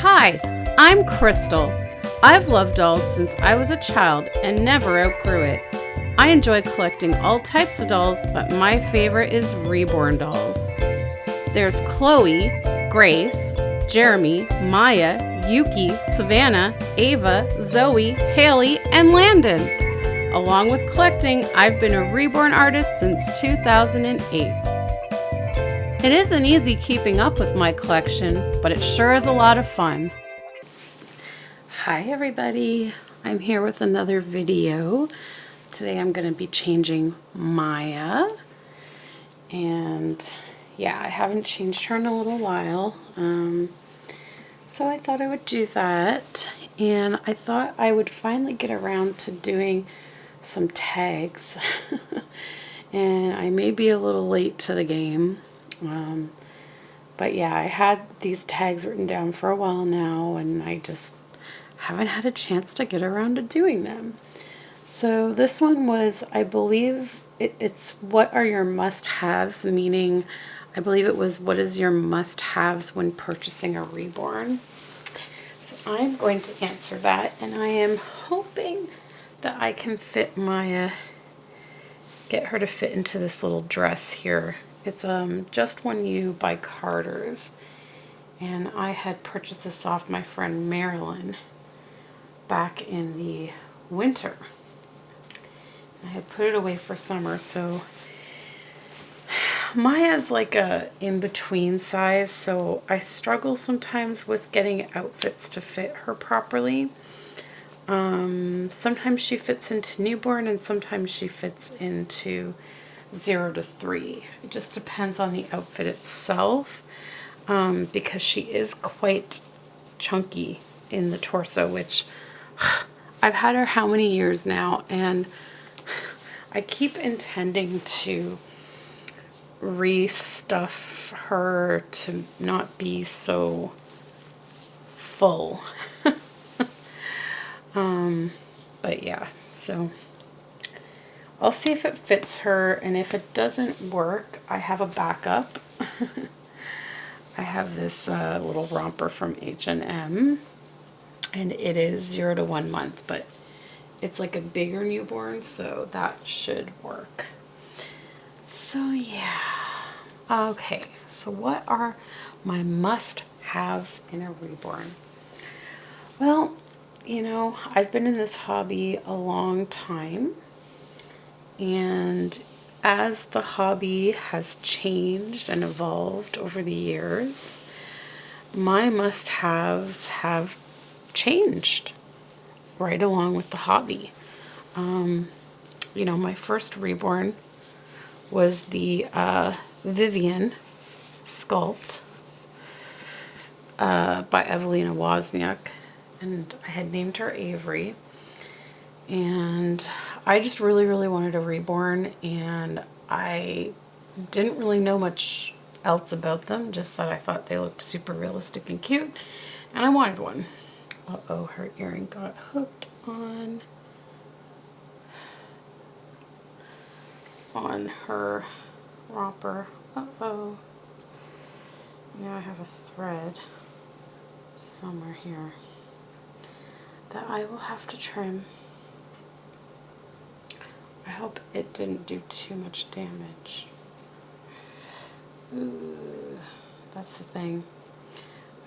Hi, I'm Krystle. I've loved dolls since I was a child and never outgrew it. I enjoy collecting all types of dolls, but my favorite is Reborn dolls. There's Chloe, Grace, Jeremy, Maya, Yuki, Savannah, Ava, Zoe, Haley, and Landon. Along with collecting, I've been a Reborn artist since 2008. It isn't easy keeping up with my collection, but it sure is a lot of fun. Hi everybody, I'm here with another video. Today I'm going to be changing Maya, and yeah, I haven't changed her in a little while, so I thought I would do that, and I thought I would finally get around to doing some tags, and I may be a little late to the game. But yeah, I had these tags written down for a while now, and I just haven't had a chance to get around to doing them. So this one was, I believe it's what are your must-haves, meaning I believe it was what is your must-haves when purchasing a Reborn. So I'm going to answer that, and I am hoping that I can fit Maya, get her to fit into this little dress here. It's Just One You by Carter's, and I had purchased this off my friend Marilyn back in the winter. I had put it away for summer, so Maya's like a in-between size, so I struggle sometimes with getting outfits to fit her properly. Sometimes she fits into newborn, and sometimes she fits into 0 to 3. It just depends on the outfit itself, because she is quite chunky in the torso, which I've had her how many years now, and I keep intending to restuff her to not be so full. But yeah, so I'll see if it fits her, and if it doesn't work, I have a backup. I have this little romper from H&M, and it is 0 to 1 month, but it's like a bigger newborn, so that should work. So yeah, okay, so what are my must-haves in a Reborn? Well, you know, I've been in this hobby a long time, and as the hobby has changed and evolved over the years, my must-haves have changed right along with the hobby. You know, my first Reborn was the Vivian sculpt by Evelina Wozniak, and I had named her Avery. And I just really wanted a Reborn, and I didn't really know much else about them, just that I thought they looked super realistic and cute, and I wanted one. Uh-oh, her earring got hooked on her romper. Uh-oh. Now I have a thread somewhere here that I will have to trim. I hope it didn't do too much damage. Ooh, that's the thing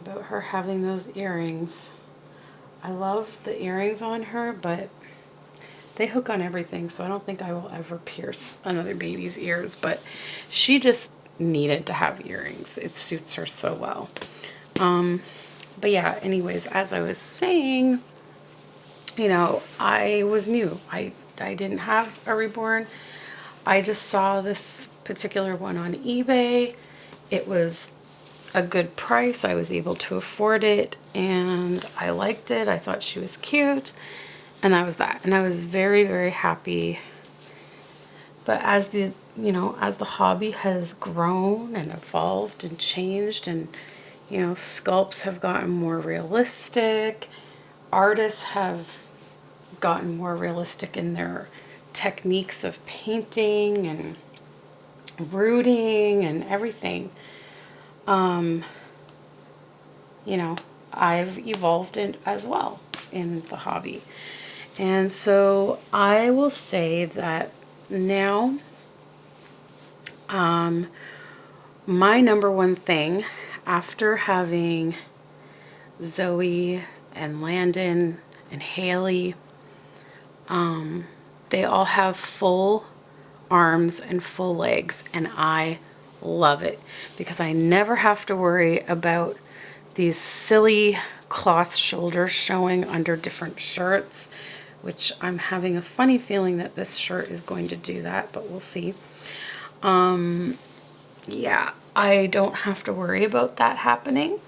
about her having those earrings. I love the earrings on her, but they hook on everything, so I don't think I will ever pierce another baby's ears, but she just needed to have earrings. It suits her so well. But yeah, anyways, as I was saying, you know, I was new. I didn't have a Reborn. I just saw this particular one on eBay. It was a good price. I was able to afford it, and I liked it. I thought she was cute, and that was that. And I was very happy. But as the, you know, as the hobby has grown and evolved and changed, and, you know, sculpts have gotten more realistic, artists have gotten more realistic in their techniques of painting and rooting and everything. You know, I've evolved in as well in the hobby. And so I will say that now, my number one thing after having Zoe and Landon and Haley, they all have full arms and full legs, and I love it because I never have to worry about these silly cloth shoulders showing under different shirts, which I'm having a funny feeling that this shirt is going to do that, but we'll see. Yeah, I don't have to worry about that happening.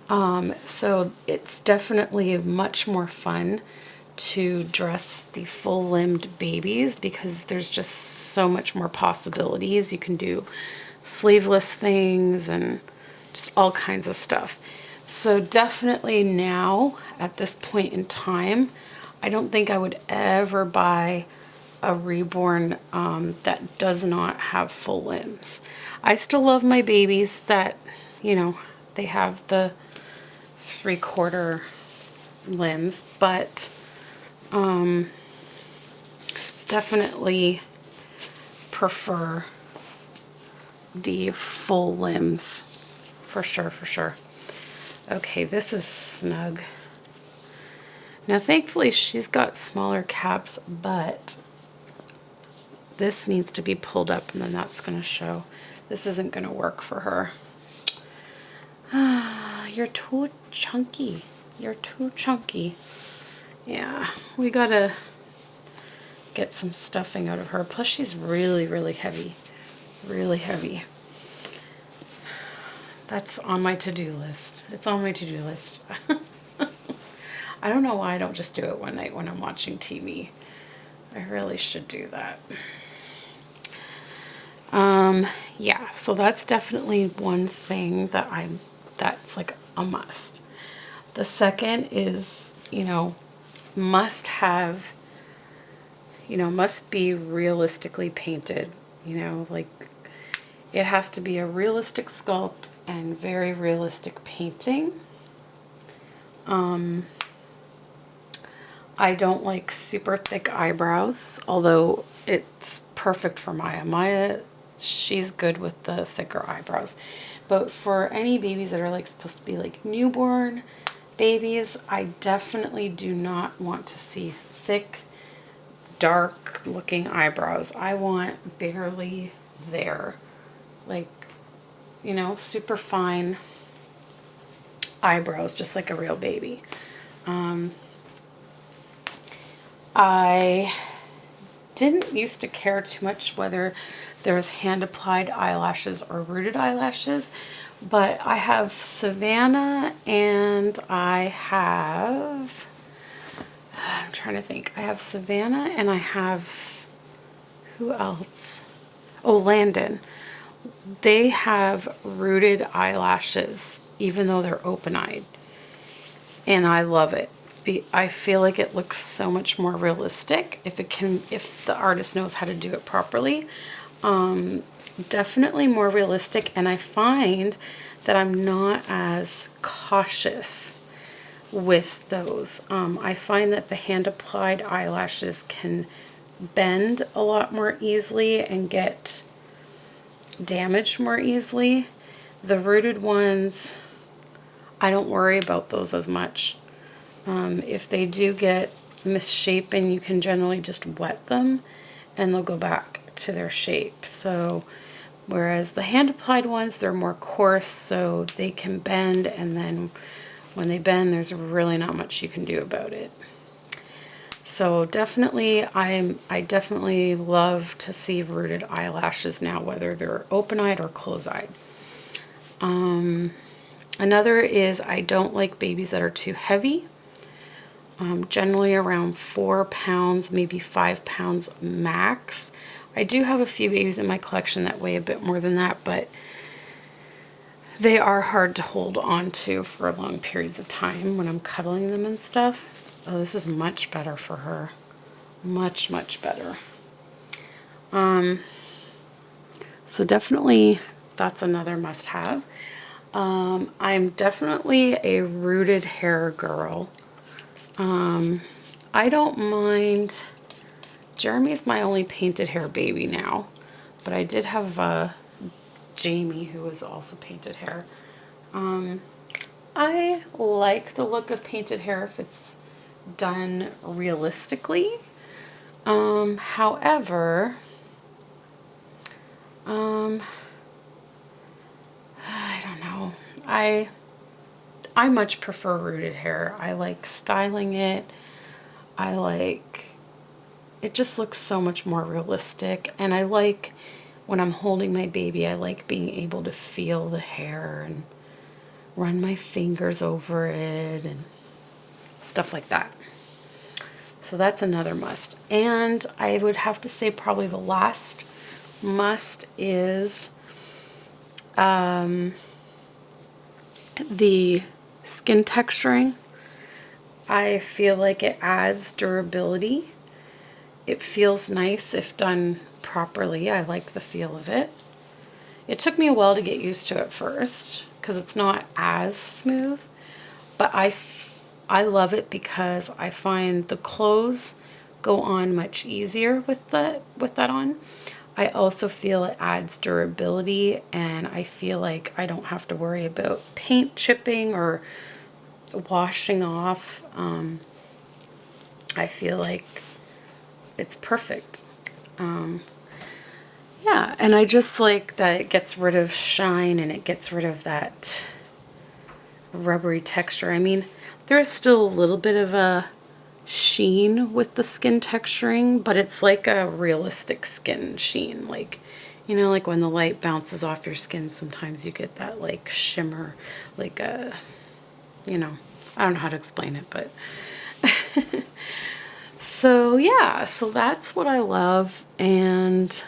So it's definitely much more fun to dress the full-limbed babies because there's just so much more possibilities. You can do sleeveless things and just all kinds of stuff. So definitely now, at this point in time, I don't think I would ever buy a Reborn that does not have full limbs. I still love my babies that, you know, they have the 3/4 limbs, but definitely prefer the full limbs for sure, for sure. Okay, this is snug. Now thankfully she's got smaller caps, but this needs to be pulled up and then that's going to show. This isn't going to work for her. You're too chunky. You're too chunky. Yeah, we gotta get some stuffing out of her. Plus she's really, really heavy. Really heavy. That's on my to-do list. It's on my to-do list. I don't know why I don't just do it one night when I'm watching TV. I really should do that. Yeah, so that's definitely one thing that that's like a must. The second is, you know, must be realistically painted. You know, like it has to be a realistic sculpt and very realistic painting. I don't like super thick eyebrows, although it's perfect for Maya. Maya, she's good with the thicker eyebrows. But for any babies that are like supposed to be like newborn babies, I definitely do not want to see thick, dark looking eyebrows. I want barely there, like, you know, super fine eyebrows, just like a real baby. I didn't used to care too much whether there was hand applied eyelashes or rooted eyelashes, but I have Savannah and I'm trying to think. I have Savannah and I have, who else? Oh, Landon. They have rooted eyelashes, even though they're open-eyed. And I love it. I feel like it looks so much more realistic if the artist knows how to do it properly. Definitely more realistic, and I find that I'm not as cautious with those. I find that the hand-applied eyelashes can bend a lot more easily and get damaged more easily. The rooted ones, I don't worry about those as much. If they do get misshapen, you can generally just wet them and they'll go back to their shape. So whereas the hand-applied ones, they're more coarse, so they can bend, and then when they bend, there's really not much you can do about it. So definitely, I definitely love to see rooted eyelashes now, whether they're open-eyed or close-eyed. Another is I don't like babies that are too heavy. Generally around 4 pounds, maybe 5 pounds max. I do have a few babies in my collection that weigh a bit more than that, but they are hard to hold on to for long periods of time when I'm cuddling them and stuff. Oh, this is much better for her. Much, much better. So definitely that's another must-have. I'm definitely a rooted hair girl. I don't mind. Jeremy's my only painted hair baby now, but I did have Jamie, who was also painted hair. I like the look of painted hair if it's done realistically. However, I don't know. I much prefer rooted hair. I like styling it. I like, it just looks so much more realistic. And I like, when I'm holding my baby, I like being able to feel the hair and run my fingers over it and stuff like that. So that's another must. And I would have to say probably the last must is the skin texturing. I feel like it adds durability. It feels nice if done properly. I like the feel of it. It took me a while to get used to it first because it's not as smooth, but I love it because I find the clothes go on much easier with that on. I also feel it adds durability, and I feel like I don't have to worry about paint chipping or washing off. I feel like it's perfect. Yeah, and I just like that it gets rid of shine and it gets rid of that rubbery texture. I mean, there is still a little bit of a sheen with the skin texturing, but it's like a realistic skin sheen. Like, you know, like when the light bounces off your skin, sometimes you get that like shimmer, like a, you know, I don't know how to explain it, but so yeah, so that's what I love, and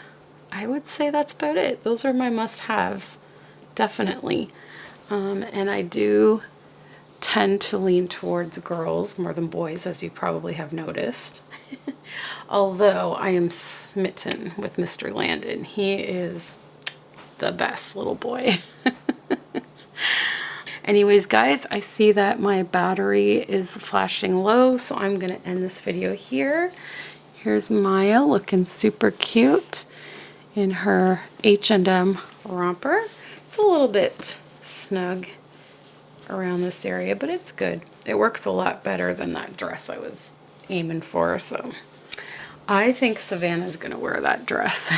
I would say that's about it. Those are my must-haves, definitely. And I do tend to lean towards girls more than boys, as you probably have noticed. Although I am smitten with Mr. Landon. He is the best little boy. Anyways, guys, I see that my battery is flashing low, so I'm going to end this video here. Here's Maya looking super cute in her H&M romper. It's a little bit snug around this area, but it's good. It works a lot better than that dress I was aiming for, so I think Savannah's gonna wear that dress.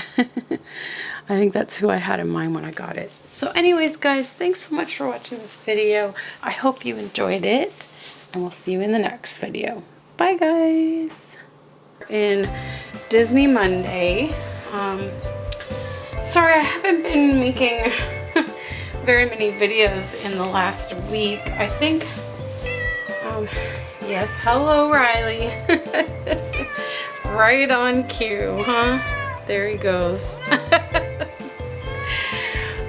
I think that's who I had in mind when I got it. So anyways, guys, thanks so much for watching this video. I hope you enjoyed it, and we'll see you in the next video. Bye, guys. In Disney Monday. Sorry, I haven't been making very many videos in the last week. I think, yes, hello, Riley. Right on cue, huh? There he goes.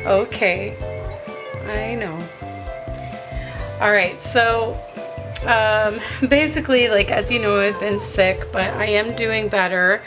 Okay, I know. All right, so basically, like, as you know, I've been sick, but I am doing better.